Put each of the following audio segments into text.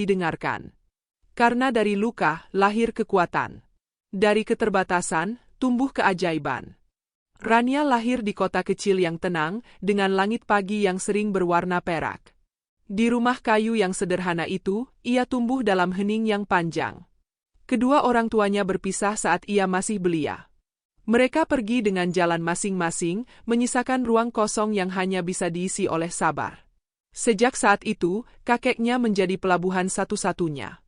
didengarkan. Karena dari luka, lahir kekuatan. Dari keterbatasan, tumbuh keajaiban. Rania lahir di kota kecil yang tenang, dengan langit pagi yang sering berwarna perak. Di rumah kayu yang sederhana itu, ia tumbuh dalam hening yang panjang. Kedua orang tuanya berpisah saat ia masih belia. Mereka pergi dengan jalan masing-masing, menyisakan ruang kosong yang hanya bisa diisi oleh Sabar. Sejak saat itu, kakeknya menjadi pelabuhan satu-satunya.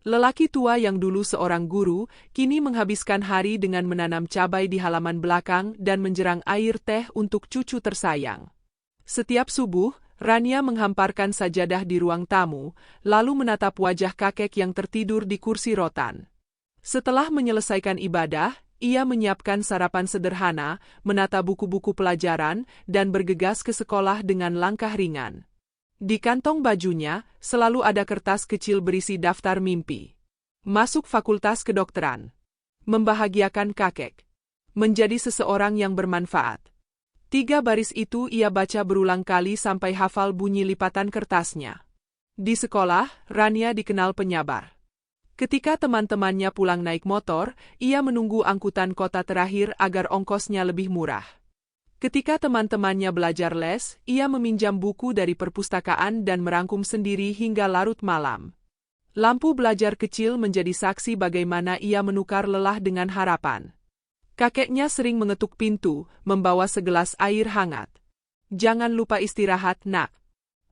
Lelaki tua yang dulu seorang guru, kini menghabiskan hari dengan menanam cabai di halaman belakang dan menjerang air teh untuk cucu tersayang. Setiap subuh, Rania menghamparkan sajadah di ruang tamu, lalu menatap wajah kakek yang tertidur di kursi rotan. Setelah menyelesaikan ibadah, ia menyiapkan sarapan sederhana, menata buku-buku pelajaran, dan bergegas ke sekolah dengan langkah ringan. Di kantong bajunya, selalu ada kertas kecil berisi daftar mimpi. Masuk fakultas kedokteran. Membahagiakan kakek. Menjadi seseorang yang bermanfaat. 3 baris itu ia baca berulang kali sampai hafal bunyi lipatan kertasnya. Di sekolah, Rania dikenal penyabar. Ketika teman-temannya pulang naik motor, ia menunggu angkutan kota terakhir agar ongkosnya lebih murah. Ketika teman-temannya belajar les, ia meminjam buku dari perpustakaan dan merangkum sendiri hingga larut malam. Lampu belajar kecil menjadi saksi bagaimana ia menukar lelah dengan harapan. Kakeknya sering mengetuk pintu, membawa segelas air hangat. "Jangan lupa istirahat, nak."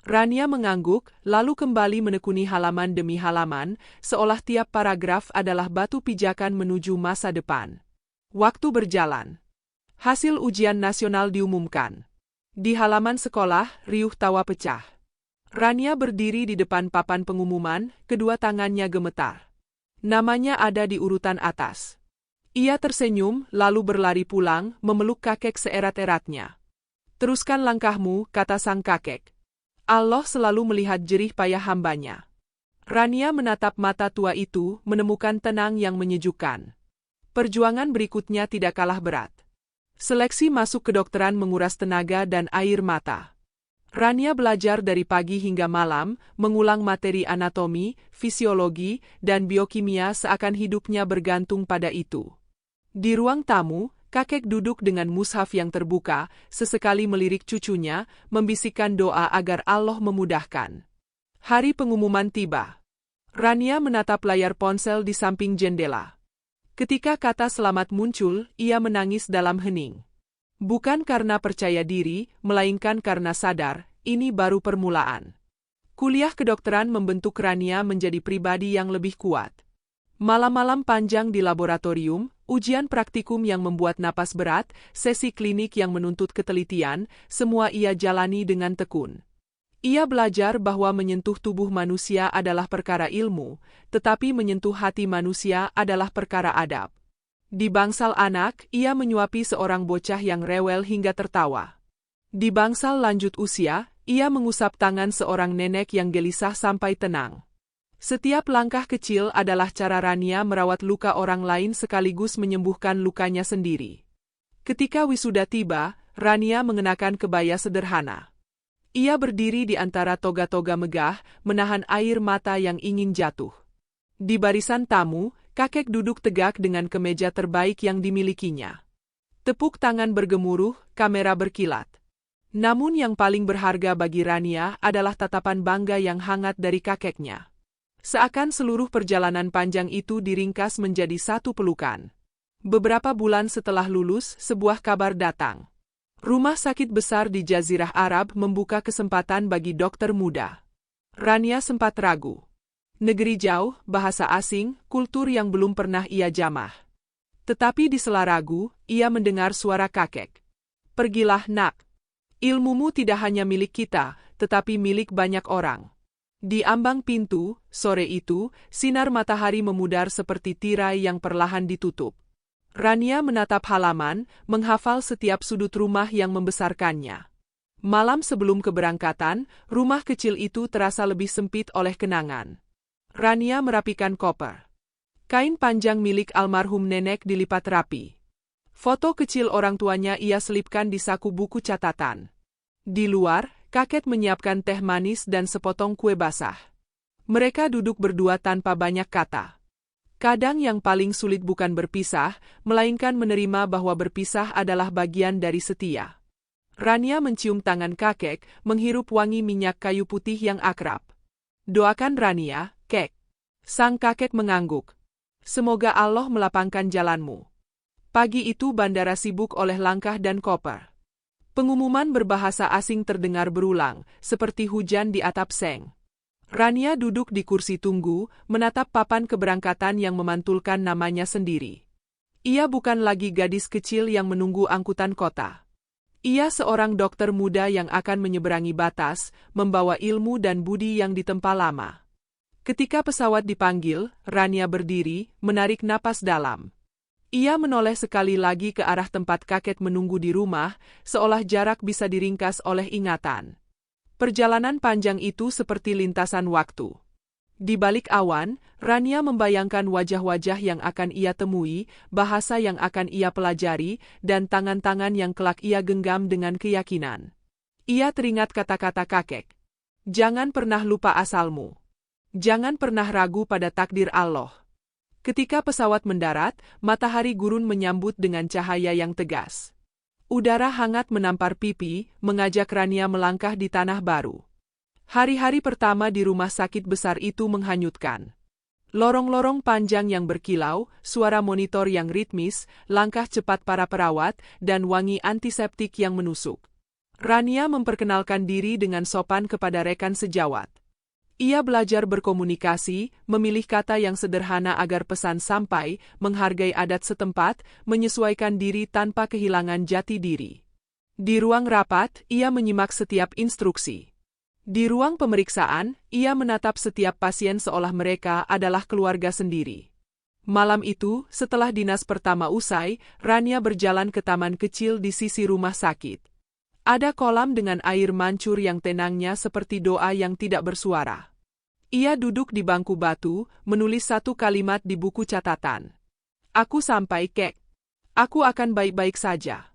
Rania mengangguk, lalu kembali menekuni halaman demi halaman, seolah tiap paragraf adalah batu pijakan menuju masa depan. Waktu berjalan. Hasil ujian nasional diumumkan. Di halaman sekolah, riuh tawa pecah. Rania berdiri di depan papan pengumuman, kedua tangannya gemetar. Namanya ada di urutan atas. Ia tersenyum, lalu berlari pulang, memeluk kakek seerat-eratnya. "Teruskan langkahmu," kata sang kakek. Allah selalu melihat jerih payah hambanya. Rania menatap mata tua itu, menemukan tenang yang menyejukkan. Perjuangan berikutnya tidak kalah berat. Seleksi masuk kedokteran menguras tenaga dan air mata. Rania belajar dari pagi hingga malam, mengulang materi anatomi, fisiologi, dan biokimia seakan hidupnya bergantung pada itu. Di ruang tamu, kakek duduk dengan mushaf yang terbuka, sesekali melirik cucunya, membisikkan doa agar Allah memudahkan. Hari pengumuman tiba. Rania menatap layar ponsel di samping jendela. Ketika kata selamat muncul, ia menangis dalam hening. Bukan karena percaya diri, melainkan karena sadar, ini baru permulaan. Kuliah kedokteran membentuk Rania menjadi pribadi yang lebih kuat. Malam-malam panjang di laboratorium, ujian praktikum yang membuat napas berat, sesi klinik yang menuntut ketelitian, semua ia jalani dengan tekun. Ia belajar bahwa menyentuh tubuh manusia adalah perkara ilmu, tetapi menyentuh hati manusia adalah perkara adab. Di bangsal anak, ia menyuapi seorang bocah yang rewel hingga tertawa. Di bangsal lanjut usia, ia mengusap tangan seorang nenek yang gelisah sampai tenang. Setiap langkah kecil adalah cara Rania merawat luka orang lain sekaligus menyembuhkan lukanya sendiri. Ketika wisuda tiba, Rania mengenakan kebaya sederhana. Ia berdiri di antara toga-toga megah, menahan air mata yang ingin jatuh. Di barisan tamu, kakek duduk tegak dengan kemeja terbaik yang dimilikinya. Tepuk tangan bergemuruh, kamera berkilat. Namun yang paling berharga bagi Rania adalah tatapan bangga yang hangat dari kakeknya. Seakan seluruh perjalanan panjang itu diringkas menjadi satu pelukan. Beberapa bulan setelah lulus, sebuah kabar datang. Rumah sakit besar di Jazirah Arab membuka kesempatan bagi dokter muda. Rania sempat ragu. Negeri jauh, bahasa asing, kultur yang belum pernah ia jamah. Tetapi di sela ragu, ia mendengar suara kakek. "Pergilah, nak. Ilmumu tidak hanya milik kita, tetapi milik banyak orang." Di ambang pintu, sore itu, sinar matahari memudar seperti tirai yang perlahan ditutup. Rania menatap halaman, menghafal setiap sudut rumah yang membesarkannya. Malam sebelum keberangkatan, rumah kecil itu terasa lebih sempit oleh kenangan. Rania merapikan koper. Kain panjang milik almarhum nenek dilipat rapi. Foto kecil orang tuanya ia selipkan di saku buku catatan. Di luar, kakek menyiapkan teh manis dan sepotong kue basah. Mereka duduk berdua tanpa banyak kata. Kadang yang paling sulit bukan berpisah, melainkan menerima bahwa berpisah adalah bagian dari setia. Rania mencium tangan kakek, menghirup wangi minyak kayu putih yang akrab. Doakan Rania, kek. Sang kakek mengangguk. Semoga Allah melapangkan jalanmu. Pagi itu bandara sibuk oleh langkah dan koper. Pengumuman berbahasa asing terdengar berulang, seperti hujan di atap seng. Rania duduk di kursi tunggu, menatap papan keberangkatan yang memantulkan namanya sendiri. Ia bukan lagi gadis kecil yang menunggu angkutan kota. Ia seorang dokter muda yang akan menyeberangi batas, membawa ilmu dan budi yang ditempa lama. Ketika pesawat dipanggil, Rania berdiri, menarik napas dalam. Ia menoleh sekali lagi ke arah tempat kakek menunggu di rumah, seolah jarak bisa diringkas oleh ingatan. Perjalanan panjang itu seperti lintasan waktu. Di balik awan, Rania membayangkan wajah-wajah yang akan ia temui, bahasa yang akan ia pelajari, dan tangan-tangan yang kelak ia genggam dengan keyakinan. Ia teringat kata-kata kakek. Jangan pernah lupa asalmu. Jangan pernah ragu pada takdir Allah. Ketika pesawat mendarat, matahari gurun menyambut dengan cahaya yang tegas. Udara hangat menampar pipi, mengajak Rania melangkah di tanah baru. Hari-hari pertama di rumah sakit besar itu menghanyutkan. Lorong-lorong panjang yang berkilau, suara monitor yang ritmis, langkah cepat para perawat, dan wangi antiseptik yang menusuk. Rania memperkenalkan diri dengan sopan kepada rekan sejawat. Ia belajar berkomunikasi, memilih kata yang sederhana agar pesan sampai, menghargai adat setempat, menyesuaikan diri tanpa kehilangan jati diri. Di ruang rapat, ia menyimak setiap instruksi. Di ruang pemeriksaan, ia menatap setiap pasien seolah mereka adalah keluarga sendiri. Malam itu, setelah dinas pertama usai, Rania berjalan ke taman kecil di sisi rumah sakit. Ada kolam dengan air mancur yang tenangnya seperti doa yang tidak bersuara. Ia duduk di bangku batu, menulis satu kalimat di buku catatan. Aku sampai, kek. Aku akan baik-baik saja.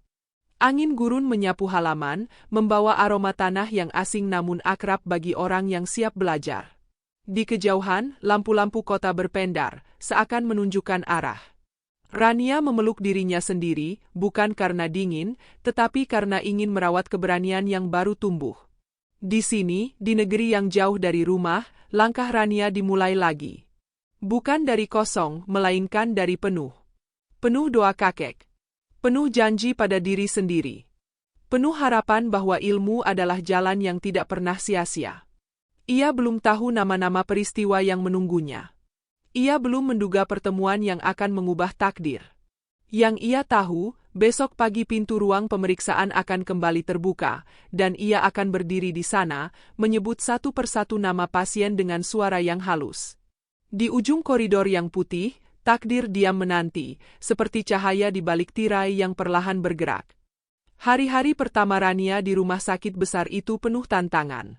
Angin gurun menyapu halaman, membawa aroma tanah yang asing namun akrab bagi orang yang siap belajar. Di kejauhan, lampu-lampu kota berpendar, seakan menunjukkan arah. Rania memeluk dirinya sendiri, bukan karena dingin, tetapi karena ingin merawat keberanian yang baru tumbuh. Di sini, di negeri yang jauh dari rumah, langkah Rania dimulai lagi. Bukan dari kosong, melainkan dari penuh. Penuh doa kakek. Penuh janji pada diri sendiri. Penuh harapan bahwa ilmu adalah jalan yang tidak pernah sia-sia. Ia belum tahu nama-nama peristiwa yang menunggunya. Ia belum menduga pertemuan yang akan mengubah takdir. Yang ia tahu, besok pagi pintu ruang pemeriksaan akan kembali terbuka, dan ia akan berdiri di sana, menyebut satu persatu nama pasien dengan suara yang halus. Di ujung koridor yang putih, takdir diam menanti, seperti cahaya di balik tirai yang perlahan bergerak. Hari-hari pertama Rania di rumah sakit besar itu penuh tantangan.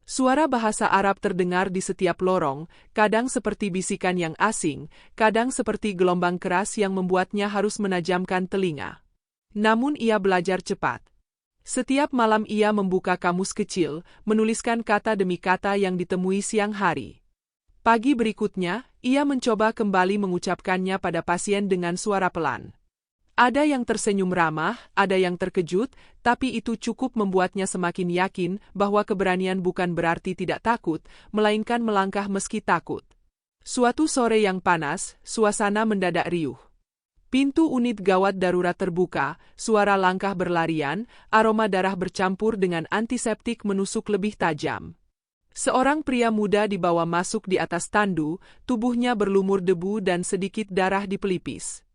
Suara bahasa Arab terdengar di setiap lorong, kadang seperti bisikan yang asing, kadang seperti gelombang keras yang membuatnya harus menajamkan telinga. Namun ia belajar cepat. Setiap malam ia membuka kamus kecil, menuliskan kata demi kata yang ditemui siang hari. Pagi berikutnya, ia mencoba kembali mengucapkannya pada pasien dengan suara pelan. Ada yang tersenyum ramah, ada yang terkejut, tapi itu cukup membuatnya semakin yakin bahwa keberanian bukan berarti tidak takut, melainkan melangkah meski takut. Suatu sore yang panas, suasana mendadak riuh. Pintu unit gawat darurat terbuka, suara langkah berlarian, aroma darah bercampur dengan antiseptik menusuk lebih tajam. Seorang pria muda dibawa masuk di atas tandu, tubuhnya berlumur debu dan sedikit darah di pelipis.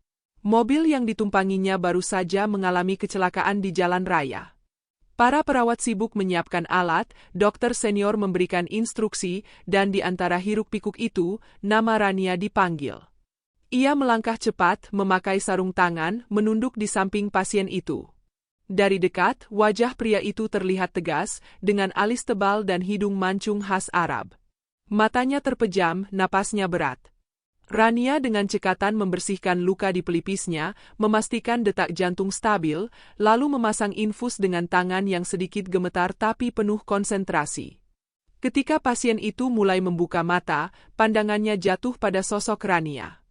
Mobil yang ditumpanginya baru saja mengalami kecelakaan di jalan raya. Para perawat sibuk menyiapkan alat, dokter senior memberikan instruksi, dan di antara hiruk-pikuk itu, nama Rania dipanggil. Ia melangkah cepat, memakai sarung tangan, menunduk di samping pasien itu. Dari dekat, wajah pria itu terlihat tegas, dengan alis tebal dan hidung mancung khas Arab. Matanya terpejam, napasnya berat. Rania dengan cekatan membersihkan luka di pelipisnya, memastikan detak jantung stabil, lalu memasang infus dengan tangan yang sedikit gemetar tapi penuh konsentrasi. Ketika pasien itu mulai membuka mata, pandangannya jatuh pada sosok Rania.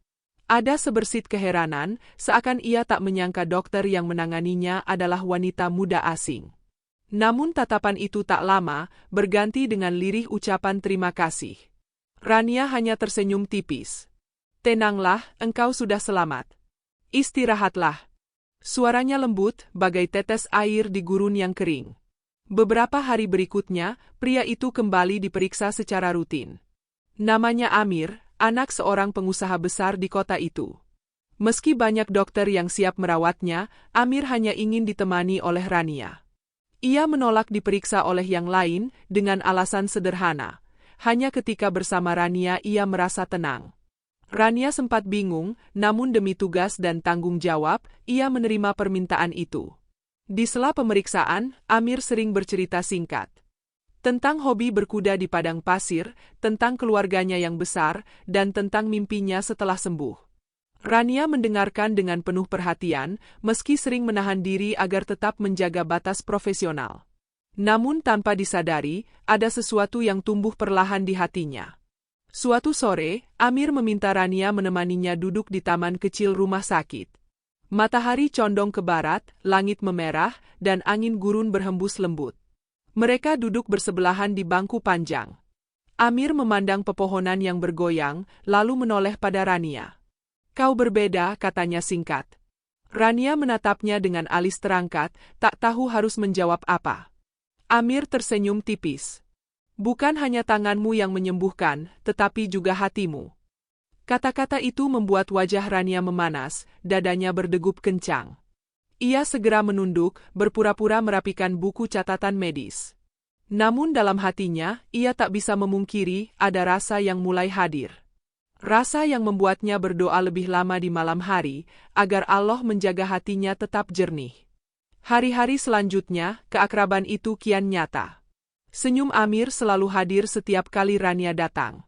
Ada sebersit keheranan, seakan ia tak menyangka dokter yang menanganinya adalah wanita muda asing. Namun tatapan itu tak lama, berganti dengan lirih ucapan terima kasih. Rania hanya tersenyum tipis. "Tenanglah, engkau sudah selamat. Istirahatlah." Suaranya lembut, bagai tetes air di gurun yang kering. Beberapa hari berikutnya, pria itu kembali diperiksa secara rutin. Namanya Amir, anak seorang pengusaha besar di kota itu. Meski banyak dokter yang siap merawatnya, Amir hanya ingin ditemani oleh Rania. Ia menolak diperiksa oleh yang lain dengan alasan sederhana. Hanya ketika bersama Rania ia merasa tenang. Rania sempat bingung, namun demi tugas dan tanggung jawab, ia menerima permintaan itu. Di sela pemeriksaan, Amir sering bercerita singkat. Tentang hobi berkuda di padang pasir, tentang keluarganya yang besar, dan tentang mimpinya setelah sembuh. Rania mendengarkan dengan penuh perhatian, meski sering menahan diri agar tetap menjaga batas profesional. Namun tanpa disadari, ada sesuatu yang tumbuh perlahan di hatinya. Suatu sore, Amir meminta Rania menemaninya duduk di taman kecil rumah sakit. Matahari condong ke barat, langit memerah, dan angin gurun berhembus lembut. Mereka duduk bersebelahan di bangku panjang. Amir memandang pepohonan yang bergoyang, lalu menoleh pada Rania. "Kau berbeda," katanya singkat. Rania menatapnya dengan alis terangkat, tak tahu harus menjawab apa. Amir tersenyum tipis. "Bukan hanya tanganmu yang menyembuhkan, tetapi juga hatimu." Kata-kata itu membuat wajah Rania memanas, dadanya berdegup kencang. Ia segera menunduk, berpura-pura merapikan buku catatan medis. Namun dalam hatinya, ia tak bisa memungkiri ada rasa yang mulai hadir. Rasa yang membuatnya berdoa lebih lama di malam hari, agar Allah menjaga hatinya tetap jernih. Hari-hari selanjutnya, keakraban itu kian nyata. Senyum Amir selalu hadir setiap kali Rania datang.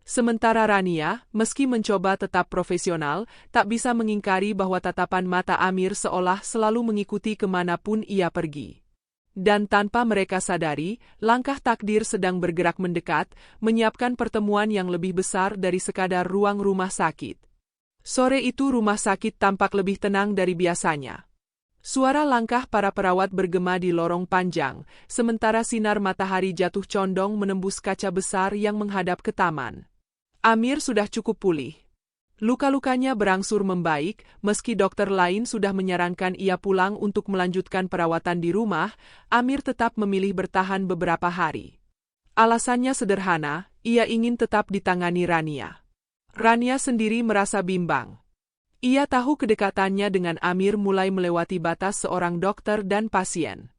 Sementara Rania, meski mencoba tetap profesional, tak bisa mengingkari bahwa tatapan mata Amir seolah selalu mengikuti kemanapun ia pergi. Dan tanpa mereka sadari, langkah takdir sedang bergerak mendekat, menyiapkan pertemuan yang lebih besar dari sekadar ruang rumah sakit. Sore itu rumah sakit tampak lebih tenang dari biasanya. Suara langkah para perawat bergema di lorong panjang, sementara sinar matahari jatuh condong menembus kaca besar yang menghadap ke taman. Amir sudah cukup pulih. Luka-lukanya berangsur membaik, meski dokter lain sudah menyarankan ia pulang untuk melanjutkan perawatan di rumah, Amir tetap memilih bertahan beberapa hari. Alasannya sederhana, ia ingin tetap ditangani Rania. Rania sendiri merasa bimbang. Ia tahu kedekatannya dengan Amir mulai melewati batas seorang dokter dan pasien.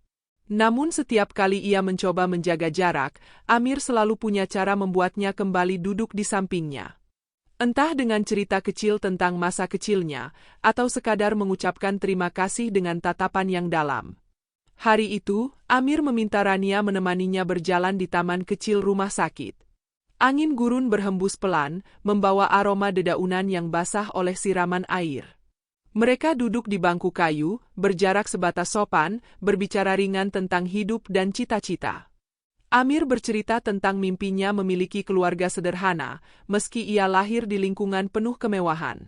Namun setiap kali ia mencoba menjaga jarak, Amir selalu punya cara membuatnya kembali duduk di sampingnya. Entah dengan cerita kecil tentang masa kecilnya, atau sekadar mengucapkan terima kasih dengan tatapan yang dalam. Hari itu, Amir meminta Rania menemaninya berjalan di taman kecil rumah sakit. Angin gurun berhembus pelan, membawa aroma dedaunan yang basah oleh siraman air. Mereka duduk di bangku kayu, berjarak sebatas sopan, berbicara ringan tentang hidup dan cita-cita. Amir bercerita tentang mimpinya memiliki keluarga sederhana, meski ia lahir di lingkungan penuh kemewahan.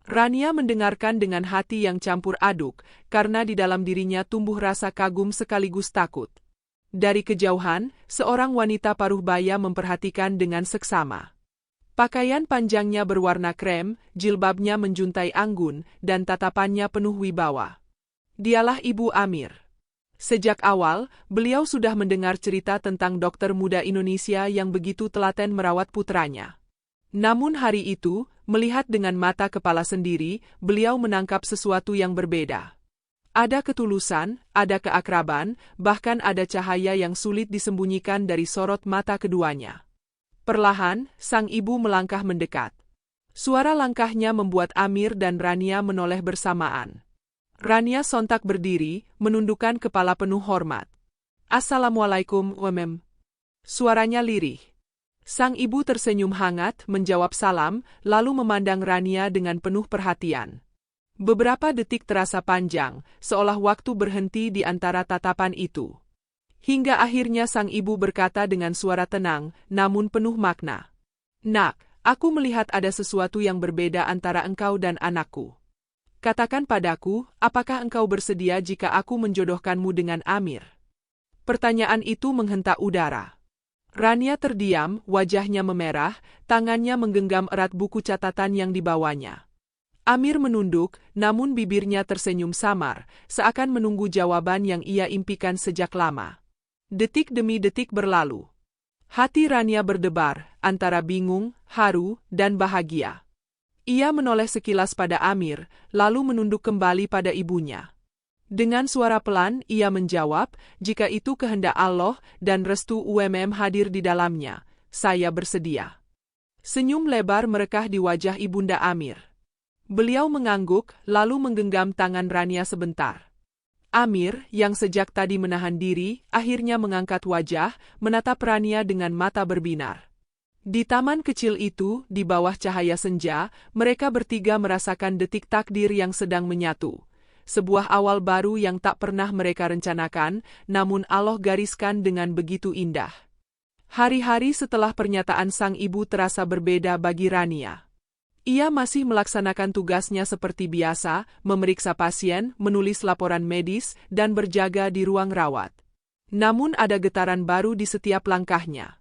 Rania mendengarkan dengan hati yang campur aduk, karena di dalam dirinya tumbuh rasa kagum sekaligus takut. Dari kejauhan, seorang wanita paruh baya memperhatikan dengan seksama. Pakaian panjangnya berwarna krem, jilbabnya menjuntai anggun, dan tatapannya penuh wibawa. Dialah Ibu Amir. Sejak awal, beliau sudah mendengar cerita tentang dokter muda Indonesia yang begitu telaten merawat putranya. Namun hari itu, melihat dengan mata kepala sendiri, beliau menangkap sesuatu yang berbeda. Ada ketulusan, ada keakraban, bahkan ada cahaya yang sulit disembunyikan dari sorot mata keduanya. Perlahan, sang ibu melangkah mendekat. Suara langkahnya membuat Amir dan Rania menoleh bersamaan. Rania sontak berdiri, menundukkan kepala penuh hormat. "Assalamualaikum, Wemem." Suaranya lirih. Sang ibu tersenyum hangat, menjawab salam, lalu memandang Rania dengan penuh perhatian. Beberapa detik terasa panjang, seolah waktu berhenti di antara tatapan itu. Hingga akhirnya sang ibu berkata dengan suara tenang, namun penuh makna. Nak, aku melihat ada sesuatu yang berbeda antara engkau dan anakku. Katakan padaku, apakah engkau bersedia jika aku menjodohkanmu dengan Amir? Pertanyaan itu menghentak udara. Rania terdiam, wajahnya memerah, tangannya menggenggam erat buku catatan yang dibawanya. Amir menunduk, namun bibirnya tersenyum samar, seakan menunggu jawaban yang ia impikan sejak lama. Detik demi detik berlalu. Hati Rania berdebar, antara bingung, haru, dan bahagia. Ia menoleh sekilas pada Amir, lalu menunduk kembali pada ibunya. Dengan suara pelan, ia menjawab, jika itu kehendak Allah dan restu hadir di dalamnya, saya bersedia. Senyum lebar merekah di wajah Ibunda Amir. Beliau mengangguk, lalu menggenggam tangan Rania sebentar. Amir, yang sejak tadi menahan diri, akhirnya mengangkat wajah, menatap Rania dengan mata berbinar. Di taman kecil itu, di bawah cahaya senja, mereka bertiga merasakan detik takdir yang sedang menyatu. Sebuah awal baru yang tak pernah mereka rencanakan, namun Allah gariskan dengan begitu indah. Hari-hari setelah pernyataan sang ibu terasa berbeda bagi Rania. Ia masih melaksanakan tugasnya seperti biasa, memeriksa pasien, menulis laporan medis, dan berjaga di ruang rawat. Namun ada getaran baru di setiap langkahnya.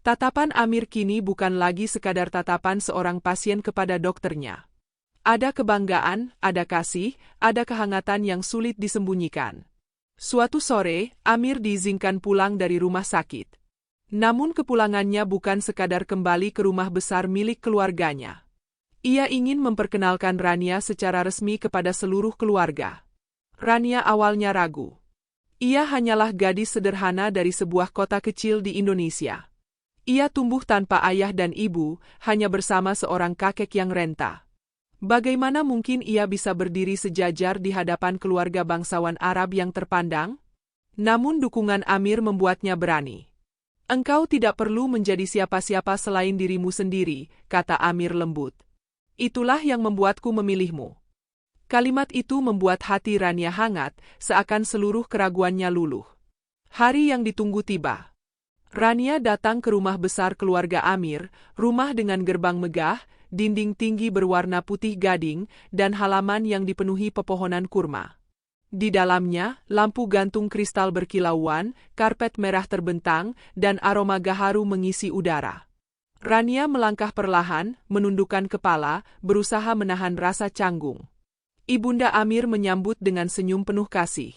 Tatapan Amir kini bukan lagi sekadar tatapan seorang pasien kepada dokternya. Ada kebanggaan, ada kasih, ada kehangatan yang sulit disembunyikan. Suatu sore, Amir diizinkan pulang dari rumah sakit. Namun kepulangannya bukan sekadar kembali ke rumah besar milik keluarganya. Ia ingin memperkenalkan Rania secara resmi kepada seluruh keluarga. Rania awalnya ragu. Ia hanyalah gadis sederhana dari sebuah kota kecil di Indonesia. Ia tumbuh tanpa ayah dan ibu, hanya bersama seorang kakek yang renta. Bagaimana mungkin ia bisa berdiri sejajar di hadapan keluarga bangsawan Arab yang terpandang? Namun dukungan Amir membuatnya berani. Engkau tidak perlu menjadi siapa-siapa selain dirimu sendiri, kata Amir lembut. Itulah yang membuatku memilihmu. Kalimat itu membuat hati Rania hangat, seakan seluruh keraguannya luluh. Hari yang ditunggu tiba. Rania datang ke rumah besar keluarga Amir, rumah dengan gerbang megah, dinding tinggi berwarna putih gading, dan halaman yang dipenuhi pepohonan kurma. Di dalamnya, lampu gantung kristal berkilauan, karpet merah terbentang, dan aroma gaharu mengisi udara. Rania melangkah perlahan, menundukkan kepala, berusaha menahan rasa canggung. Ibunda Amir menyambut dengan senyum penuh kasih.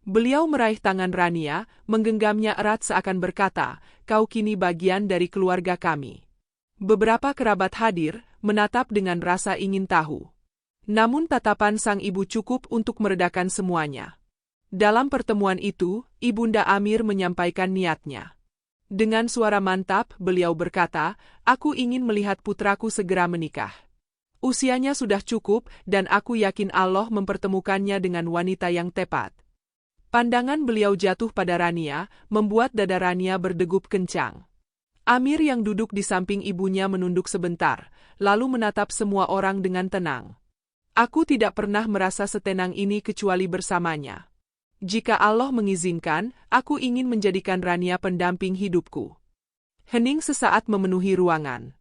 Beliau meraih tangan Rania, menggenggamnya erat seakan berkata, "Kau kini bagian dari keluarga kami." Beberapa kerabat hadir, menatap dengan rasa ingin tahu. Namun tatapan sang ibu cukup untuk meredakan semuanya. Dalam pertemuan itu, Ibunda Amir menyampaikan niatnya. Dengan suara mantap, beliau berkata, "Aku ingin melihat putraku segera menikah. Usianya sudah cukup, dan aku yakin Allah mempertemukannya dengan wanita yang tepat." Pandangan beliau jatuh pada Rania, membuat dada Rania berdegup kencang. Amir yang duduk di samping ibunya menunduk sebentar, lalu menatap semua orang dengan tenang. "Aku tidak pernah merasa setenang ini kecuali bersamanya. Jika Allah mengizinkan, aku ingin menjadikan Rania pendamping hidupku." Hening sesaat memenuhi ruangan.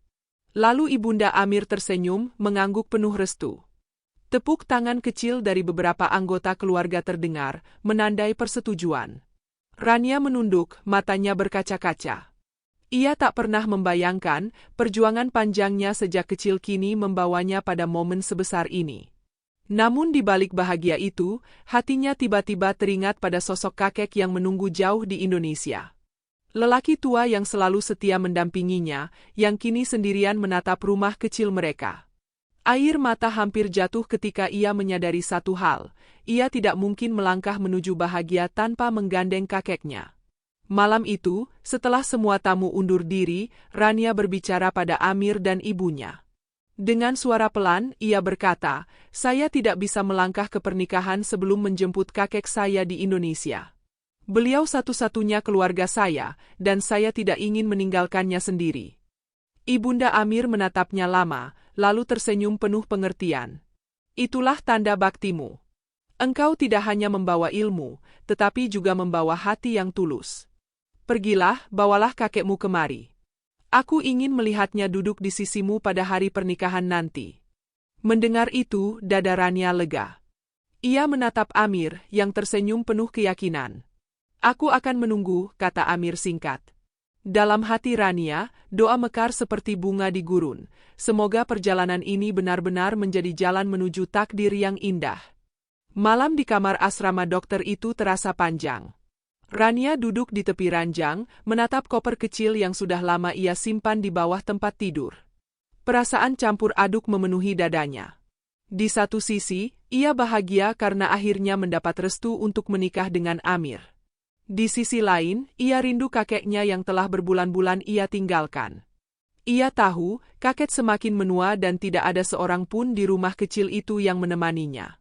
Lalu Ibunda Amir tersenyum, mengangguk penuh restu. Tepuk tangan kecil dari beberapa anggota keluarga terdengar, menandai persetujuan. Rania menunduk, matanya berkaca-kaca. Ia tak pernah membayangkan, perjuangan panjangnya sejak kecil kini membawanya pada momen sebesar ini. Namun di balik bahagia itu, hatinya tiba-tiba teringat pada sosok kakek yang menunggu jauh di Indonesia. Lelaki tua yang selalu setia mendampinginya, yang kini sendirian menatap rumah kecil mereka. Air mata hampir jatuh ketika ia menyadari satu hal, ia tidak mungkin melangkah menuju bahagia tanpa menggandeng kakeknya. Malam itu, setelah semua tamu undur diri, Rania berbicara pada Amir dan ibunya. Dengan suara pelan, ia berkata, "Saya tidak bisa melangkah ke pernikahan sebelum menjemput kakek saya di Indonesia. Beliau satu-satunya keluarga saya, dan saya tidak ingin meninggalkannya sendiri." Ibunda Amir menatapnya lama, lalu tersenyum penuh pengertian. "Itulah tanda baktimu. Engkau tidak hanya membawa ilmu, tetapi juga membawa hati yang tulus. Pergilah, bawalah kakekmu kemari. Aku ingin melihatnya duduk di sisimu pada hari pernikahan nanti. Mendengar itu, dada Rania lega. Ia menatap Amir, yang tersenyum penuh keyakinan. Aku akan menunggu, kata Amir singkat. Dalam hati Rania, doa mekar seperti bunga di gurun. Semoga perjalanan ini benar-benar menjadi jalan menuju takdir yang indah. Malam di kamar asrama dokter itu terasa panjang. Rania duduk di tepi ranjang, menatap koper kecil yang sudah lama ia simpan di bawah tempat tidur. Perasaan campur aduk memenuhi dadanya. Di satu sisi, ia bahagia karena akhirnya mendapat restu untuk menikah dengan Amir. Di sisi lain, ia rindu kakeknya yang telah berbulan-bulan ia tinggalkan. Ia tahu, kakek semakin menua dan tidak ada seorang pun di rumah kecil itu yang menemaninya.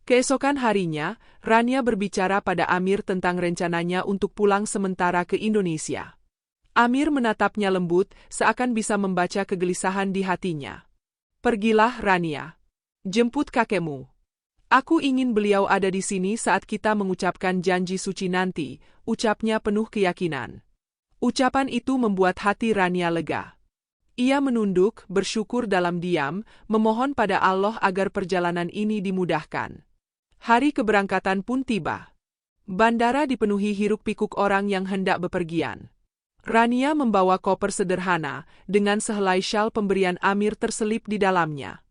Keesokan harinya, Rania berbicara pada Amir tentang rencananya untuk pulang sementara ke Indonesia. Amir menatapnya lembut, seakan bisa membaca kegelisahan di hatinya. Pergilah, Rania. Jemput kakekmu. Aku ingin beliau ada di sini saat kita mengucapkan janji suci nanti, ucapnya penuh keyakinan. Ucapan itu membuat hati Rania lega. Ia menunduk, bersyukur dalam diam, memohon pada Allah agar perjalanan ini dimudahkan. Hari keberangkatan pun tiba. Bandara dipenuhi hiruk-pikuk orang yang hendak bepergian. Rania membawa koper sederhana, dengan sehelai syal pemberian Amir terselip di dalamnya.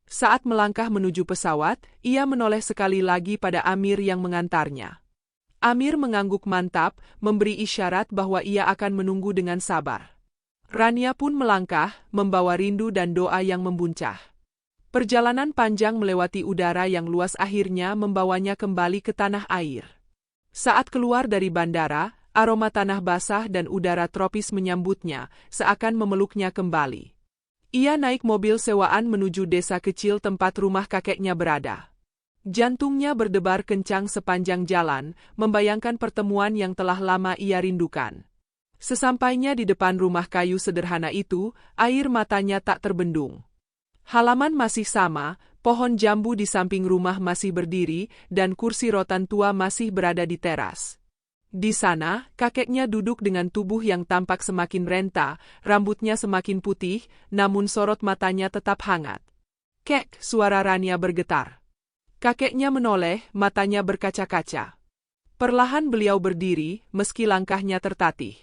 Saat melangkah menuju pesawat, ia menoleh sekali lagi pada Amir yang mengantarnya. Amir mengangguk mantap, memberi isyarat bahwa ia akan menunggu dengan sabar. Rania pun melangkah, membawa rindu dan doa yang membuncah. Perjalanan panjang melewati udara yang luas akhirnya membawanya kembali ke tanah air. Saat keluar dari bandara, aroma tanah basah dan udara tropis menyambutnya, seakan memeluknya kembali. Ia naik mobil sewaan menuju desa kecil tempat rumah kakeknya berada. Jantungnya berdebar kencang sepanjang jalan, membayangkan pertemuan yang telah lama ia rindukan. Sesampainya di depan rumah kayu sederhana itu, air matanya tak terbendung. Halaman masih sama, pohon jambu di samping rumah masih berdiri, dan kursi rotan tua masih berada di teras. Di sana, kakeknya duduk dengan tubuh yang tampak semakin renta, rambutnya semakin putih, namun sorot matanya tetap hangat. "Kek," suara Rania bergetar. Kakeknya menoleh, matanya berkaca-kaca. Perlahan beliau berdiri, meski langkahnya tertatih.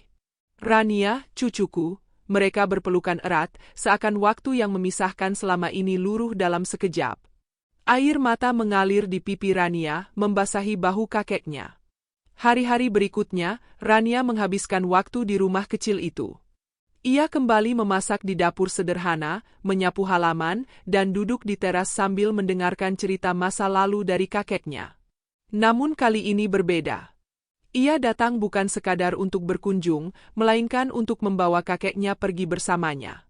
"Rania, cucuku," mereka berpelukan erat, seakan waktu yang memisahkan selama ini luruh dalam sekejap. Air mata mengalir di pipi Rania, membasahi bahu kakeknya. Hari-hari berikutnya, Rania menghabiskan waktu di rumah kecil itu. Ia kembali memasak di dapur sederhana, menyapu halaman, dan duduk di teras sambil mendengarkan cerita masa lalu dari kakeknya. Namun kali ini berbeda. Ia datang bukan sekadar untuk berkunjung, melainkan untuk membawa kakeknya pergi bersamanya.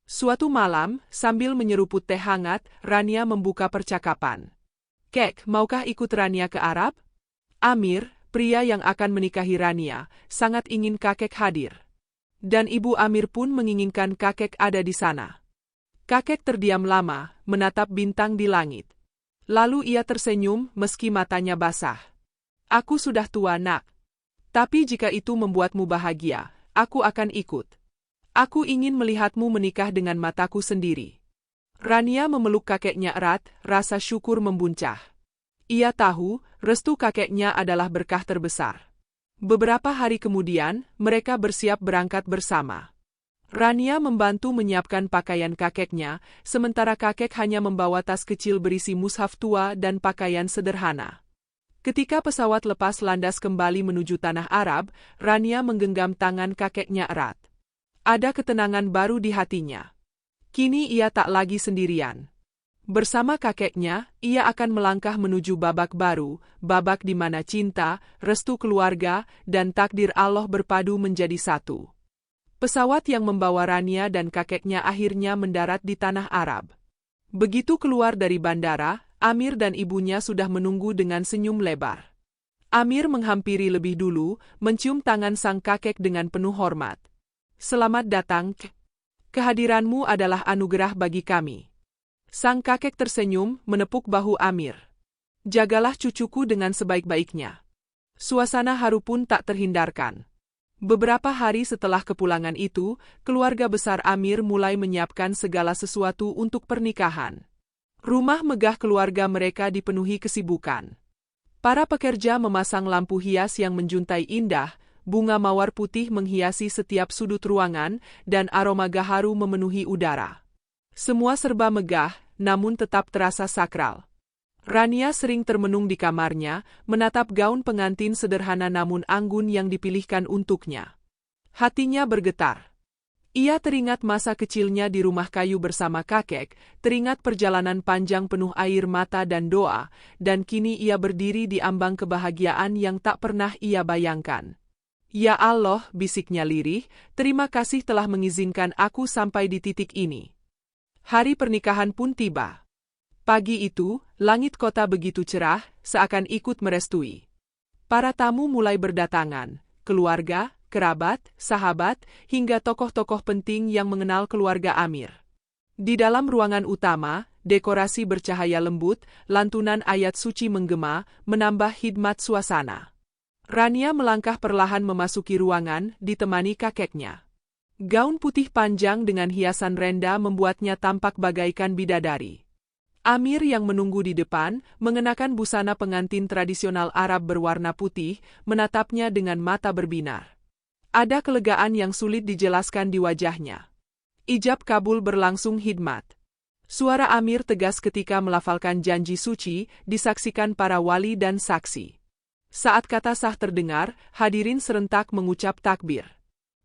Suatu malam, sambil menyeruput teh hangat, Rania membuka percakapan. "Kek, maukah ikut Rania ke Arab?" Amir, pria yang akan menikahi Rania, sangat ingin kakek hadir. Dan ibu Amir pun menginginkan kakek ada di sana. Kakek terdiam lama, menatap bintang di langit. Lalu ia tersenyum meski matanya basah. "Aku sudah tua, Nak. Tapi jika itu membuatmu bahagia, aku akan ikut. Aku ingin melihatmu menikah dengan mataku sendiri." Rania memeluk kakeknya erat, rasa syukur membuncah. Ia tahu, restu kakeknya adalah berkah terbesar. Beberapa hari kemudian, mereka bersiap berangkat bersama. Rania membantu menyiapkan pakaian kakeknya, sementara kakek hanya membawa tas kecil berisi mushaf tua dan pakaian sederhana. Ketika pesawat lepas landas kembali menuju tanah Arab, Rania menggenggam tangan kakeknya erat. Ada ketenangan baru di hatinya. Kini ia tak lagi sendirian. Bersama kakeknya, ia akan melangkah menuju babak baru, babak di mana cinta, restu keluarga, dan takdir Allah berpadu menjadi satu. Pesawat yang membawa Rania dan kakeknya akhirnya mendarat di tanah Arab. Begitu keluar dari bandara, Amir dan ibunya sudah menunggu dengan senyum lebar. Amir menghampiri lebih dulu, mencium tangan sang kakek dengan penuh hormat. "Selamat datang, Kek. Kehadiranmu adalah anugerah bagi kami." Sang kakek tersenyum, menepuk bahu Amir. Jagalah cucuku dengan sebaik-baiknya. Suasana haru pun tak terhindarkan. Beberapa hari setelah kepulangan itu, keluarga besar Amir mulai menyiapkan segala sesuatu untuk pernikahan. Rumah megah keluarga mereka dipenuhi kesibukan. Para pekerja memasang lampu hias yang menjuntai indah, bunga mawar putih menghiasi setiap sudut ruangan, dan aroma gaharu memenuhi udara. Semua serba megah, namun tetap terasa sakral. Rania sering termenung di kamarnya, menatap gaun pengantin sederhana namun anggun yang dipilihkan untuknya. Hatinya bergetar. Ia teringat masa kecilnya di rumah kayu bersama kakek, teringat perjalanan panjang penuh air mata dan doa, dan kini ia berdiri di ambang kebahagiaan yang tak pernah ia bayangkan. Ya Allah, bisiknya lirih, terima kasih telah mengizinkan aku sampai di titik ini. Hari pernikahan pun tiba. Pagi itu, langit kota begitu cerah, seakan ikut merestui. Para tamu mulai berdatangan, keluarga, kerabat, sahabat, hingga tokoh-tokoh penting yang mengenal keluarga Amir. Di dalam ruangan utama, dekorasi bercahaya lembut, lantunan ayat suci menggema, menambah hikmat suasana. Rania melangkah perlahan memasuki ruangan, ditemani kakeknya. Gaun putih panjang dengan hiasan renda membuatnya tampak bagaikan bidadari. Amir yang menunggu di depan, mengenakan busana pengantin tradisional Arab berwarna putih, menatapnya dengan mata berbinar. Ada kelegaan yang sulit dijelaskan di wajahnya. Ijab kabul berlangsung hikmat. Suara Amir tegas ketika melafalkan janji suci, disaksikan para wali dan saksi. Saat kata sah terdengar, hadirin serentak mengucap takbir.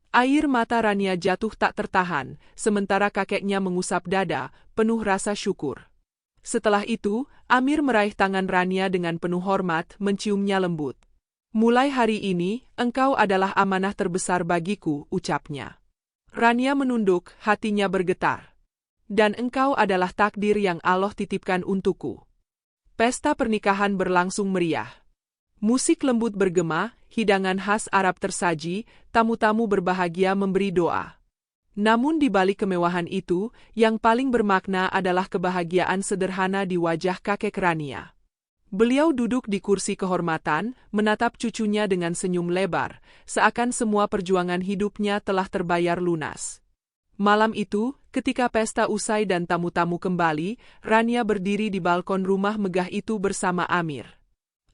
Air mata Rania jatuh tak tertahan, sementara kakeknya mengusap dada, penuh rasa syukur. Setelah itu, Amir meraih tangan Rania dengan penuh hormat, menciumnya lembut. Mulai hari ini, engkau adalah amanah terbesar bagiku, ucapnya. Rania menunduk, hatinya bergetar. Dan engkau adalah takdir yang Allah titipkan untukku. Pesta pernikahan berlangsung meriah. Musik lembut bergema, hidangan khas Arab tersaji, tamu-tamu berbahagia memberi doa. Namun di balik kemewahan itu, yang paling bermakna adalah kebahagiaan sederhana di wajah kakek Rania. Beliau duduk di kursi kehormatan, menatap cucunya dengan senyum lebar, seakan semua perjuangan hidupnya telah terbayar lunas. Malam itu, ketika pesta usai dan tamu-tamu kembali, Rania berdiri di balkon rumah megah itu bersama Amir.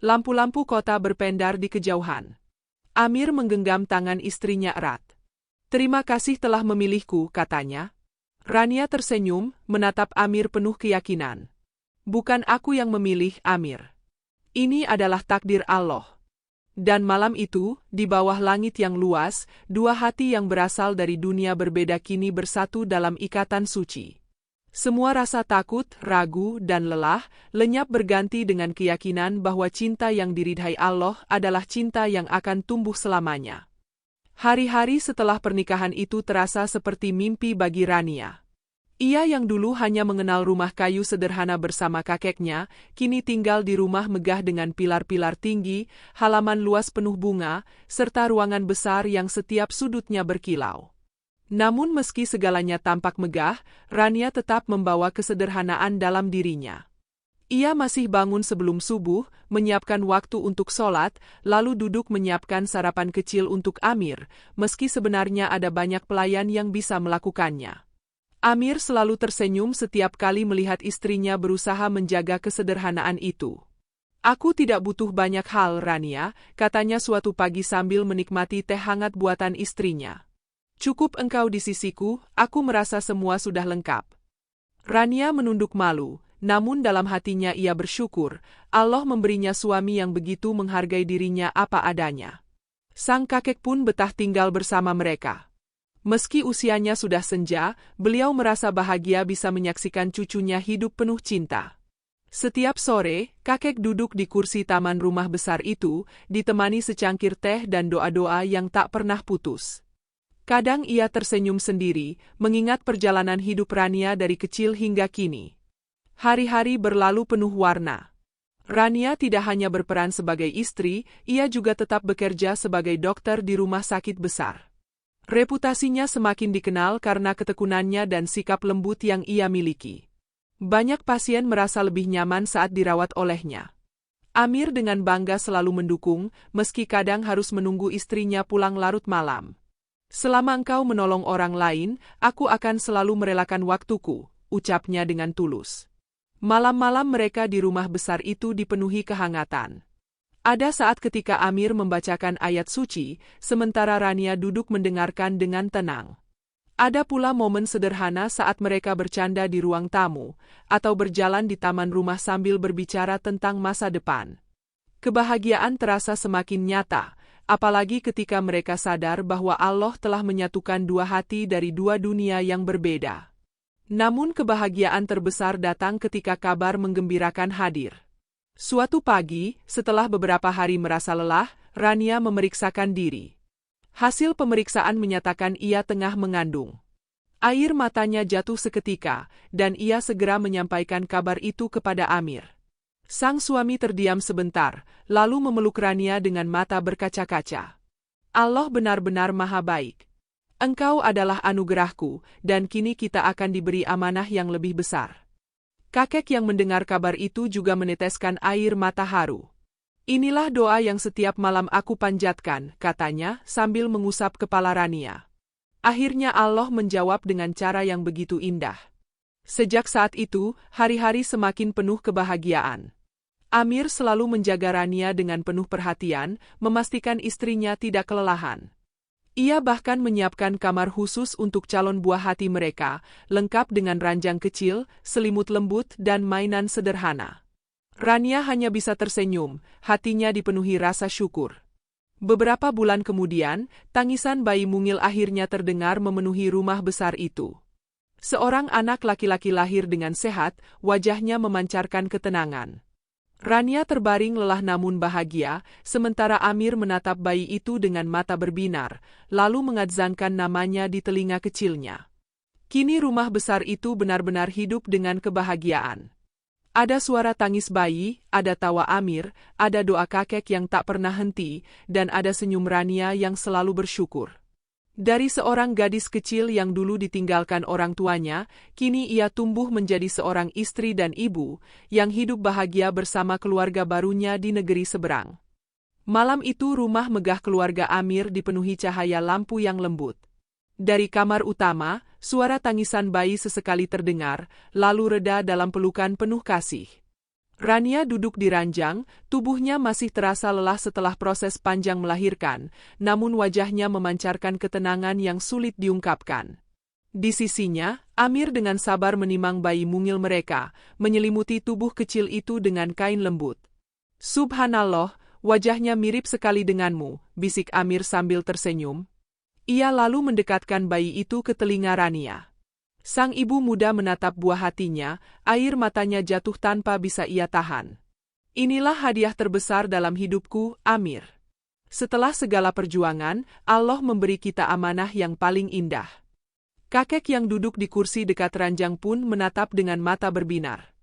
Lampu-lampu kota berpendar di kejauhan. Amir menggenggam tangan istrinya erat. Terima kasih telah memilihku, katanya. Rania tersenyum, menatap Amir penuh keyakinan. Bukan aku yang memilih, Amir. Ini adalah takdir Allah. Dan malam itu, di bawah langit yang luas, dua hati yang berasal dari dunia berbeda kini bersatu dalam ikatan suci. Semua rasa takut, ragu, dan lelah, lenyap berganti dengan keyakinan bahwa cinta yang diridhai Allah adalah cinta yang akan tumbuh selamanya. Hari-hari setelah pernikahan itu terasa seperti mimpi bagi Rania. Ia yang dulu hanya mengenal rumah kayu sederhana bersama kakeknya, kini tinggal di rumah megah dengan pilar-pilar tinggi, halaman luas penuh bunga, serta ruangan besar yang setiap sudutnya berkilau. Namun meski segalanya tampak megah, Rania tetap membawa kesederhanaan dalam dirinya. Ia masih bangun sebelum subuh, menyiapkan waktu untuk sholat, lalu duduk menyiapkan sarapan kecil untuk Amir, meski sebenarnya ada banyak pelayan yang bisa melakukannya. Amir selalu tersenyum setiap kali melihat istrinya berusaha menjaga kesederhanaan itu. Aku tidak butuh banyak hal, Rania, katanya suatu pagi sambil menikmati teh hangat buatan istrinya. Cukup engkau di sisiku, aku merasa semua sudah lengkap. Rania menunduk malu, namun dalam hatinya ia bersyukur, Allah memberinya suami yang begitu menghargai dirinya apa adanya. Sang kakek pun betah tinggal bersama mereka. Meski usianya sudah senja, beliau merasa bahagia bisa menyaksikan cucunya hidup penuh cinta. Setiap sore, kakek duduk di kursi taman rumah besar itu, ditemani secangkir teh dan doa-doa yang tak pernah putus. Kadang ia tersenyum sendiri, mengingat perjalanan hidup Rania dari kecil hingga kini. Hari-hari berlalu penuh warna. Rania tidak hanya berperan sebagai istri, ia juga tetap bekerja sebagai dokter di rumah sakit besar. Reputasinya semakin dikenal karena ketekunannya dan sikap lembut yang ia miliki. Banyak pasien merasa lebih nyaman saat dirawat olehnya. Amir dengan bangga selalu mendukung, meski kadang harus menunggu istrinya pulang larut malam. Selama engkau menolong orang lain, aku akan selalu merelakan waktuku, ucapnya dengan tulus. Malam-malam mereka di rumah besar itu dipenuhi kehangatan. Ada saat ketika Amir membacakan ayat suci, sementara Rania duduk mendengarkan dengan tenang. Ada pula momen sederhana saat mereka bercanda di ruang tamu, atau berjalan di taman rumah sambil berbicara tentang masa depan. Kebahagiaan terasa semakin nyata, apalagi ketika mereka sadar bahwa Allah telah menyatukan dua hati dari dua dunia yang berbeda. Namun kebahagiaan terbesar datang ketika kabar menggembirakan hadir. Suatu pagi, setelah beberapa hari merasa lelah, Rania memeriksakan diri. Hasil pemeriksaan menyatakan ia tengah mengandung. Air matanya jatuh seketika, dan ia segera menyampaikan kabar itu kepada Amir. Sang suami terdiam sebentar, lalu memeluk Rania dengan mata berkaca-kaca. Allah benar-benar maha baik. Engkau adalah anugerahku, dan kini kita akan diberi amanah yang lebih besar. Kakek yang mendengar kabar itu juga meneteskan air mata haru. Inilah doa yang setiap malam aku panjatkan, katanya, sambil mengusap kepala Rania. Akhirnya Allah menjawab dengan cara yang begitu indah. Sejak saat itu, hari-hari semakin penuh kebahagiaan. Amir selalu menjaga Rania dengan penuh perhatian, memastikan istrinya tidak kelelahan. Ia bahkan menyiapkan kamar khusus untuk calon buah hati mereka, lengkap dengan ranjang kecil, selimut lembut, dan mainan sederhana. Rania hanya bisa tersenyum, hatinya dipenuhi rasa syukur. Beberapa bulan kemudian, tangisan bayi mungil akhirnya terdengar memenuhi rumah besar itu. Seorang anak laki-laki lahir dengan sehat, wajahnya memancarkan ketenangan. Rania terbaring lelah namun bahagia, sementara Amir menatap bayi itu dengan mata berbinar, lalu mengadzankan namanya di telinga kecilnya. Kini rumah besar itu benar-benar hidup dengan kebahagiaan. Ada suara tangis bayi, ada tawa Amir, ada doa kakek yang tak pernah henti, dan ada senyum Rania yang selalu bersyukur. Dari seorang gadis kecil yang dulu ditinggalkan orang tuanya, kini ia tumbuh menjadi seorang istri dan ibu, yang hidup bahagia bersama keluarga barunya di negeri seberang. Malam itu rumah megah keluarga Amir dipenuhi cahaya lampu yang lembut. Dari kamar utama, suara tangisan bayi sesekali terdengar, lalu reda dalam pelukan penuh kasih. Rania duduk di ranjang, tubuhnya masih terasa lelah setelah proses panjang melahirkan, namun wajahnya memancarkan ketenangan yang sulit diungkapkan. Di sisinya, Amir dengan sabar menimang bayi mungil mereka, menyelimuti tubuh kecil itu dengan kain lembut. Subhanallah, wajahnya mirip sekali denganmu, bisik Amir sambil tersenyum. Ia lalu mendekatkan bayi itu ke telinga Rania. Sang ibu muda menatap buah hatinya, air matanya jatuh tanpa bisa ia tahan. Inilah hadiah terbesar dalam hidupku, Amir. Setelah segala perjuangan, Allah memberi kita amanah yang paling indah. Kakek yang duduk di kursi dekat ranjang pun menatap dengan mata berbinar.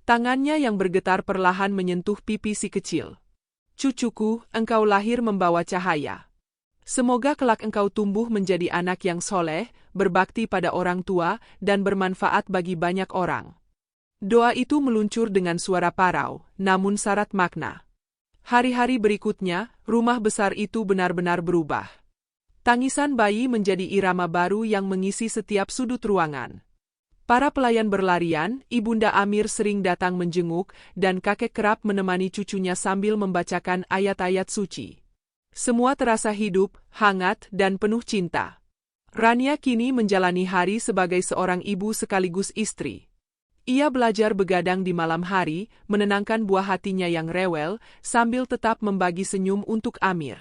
Tangannya yang bergetar perlahan menyentuh pipi si kecil. Cucuku, engkau lahir membawa cahaya. Semoga kelak engkau tumbuh menjadi anak yang soleh, berbakti pada orang tua, dan bermanfaat bagi banyak orang. Doa itu meluncur dengan suara parau, namun syarat makna. Hari-hari berikutnya, rumah besar itu benar-benar berubah. Tangisan bayi menjadi irama baru yang mengisi setiap sudut ruangan. Para pelayan berlarian, Ibunda Amir sering datang menjenguk, dan kakek kerap menemani cucunya sambil membacakan ayat-ayat suci. Semua terasa hidup, hangat, dan penuh cinta. Rania kini menjalani hari sebagai seorang ibu sekaligus istri. Ia belajar begadang di malam hari, menenangkan buah hatinya yang rewel, sambil tetap membagi senyum untuk Amir.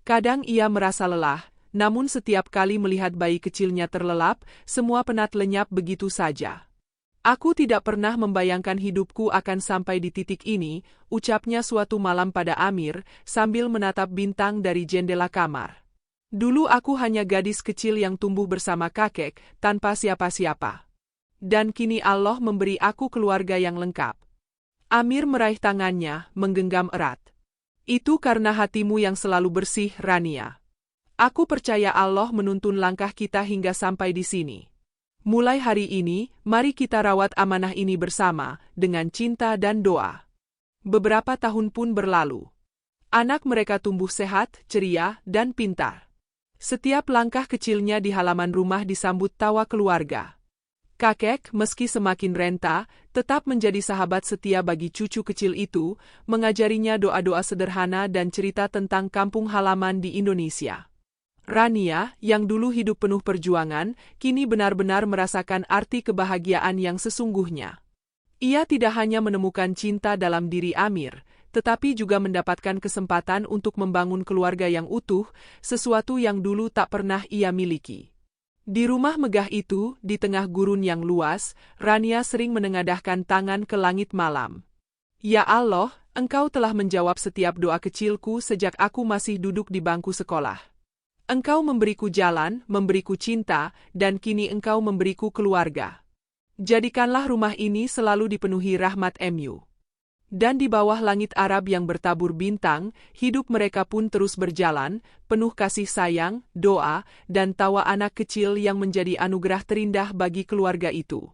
Kadang ia merasa lelah, namun setiap kali melihat bayi kecilnya terlelap, semua penat lenyap begitu saja. Aku tidak pernah membayangkan hidupku akan sampai di titik ini, ucapnya suatu malam pada Amir, sambil menatap bintang dari jendela kamar. Dulu aku hanya gadis kecil yang tumbuh bersama kakek, tanpa siapa-siapa. Dan kini Allah memberi aku keluarga yang lengkap. Amir meraih tangannya, menggenggam erat. Itu karena hatimu yang selalu bersih, Rania. Aku percaya Allah menuntun langkah kita hingga sampai di sini. Mulai hari ini, mari kita rawat amanah ini bersama, dengan cinta dan doa. Beberapa tahun pun berlalu. Anak mereka tumbuh sehat, ceria, dan pintar. Setiap langkah kecilnya di halaman rumah disambut tawa keluarga. Kakek, meski semakin renta, tetap menjadi sahabat setia bagi cucu kecil itu, mengajarinya doa-doa sederhana dan cerita tentang kampung halaman di Indonesia. Rania, yang dulu hidup penuh perjuangan, kini benar-benar merasakan arti kebahagiaan yang sesungguhnya. Ia tidak hanya menemukan cinta dalam diri Amir, tetapi juga mendapatkan kesempatan untuk membangun keluarga yang utuh, sesuatu yang dulu tak pernah ia miliki. Di rumah megah itu, di tengah gurun yang luas, Rania sering menengadahkan tangan ke langit malam. Ya Allah, Engkau telah menjawab setiap doa kecilku sejak aku masih duduk di bangku sekolah. Engkau memberiku jalan, memberiku cinta, dan kini Engkau memberiku keluarga. Jadikanlah rumah ini selalu dipenuhi rahmat MU. Dan di bawah langit Arab yang bertabur bintang, hidup mereka pun terus berjalan, penuh kasih sayang, doa, dan tawa anak kecil yang menjadi anugerah terindah bagi keluarga itu.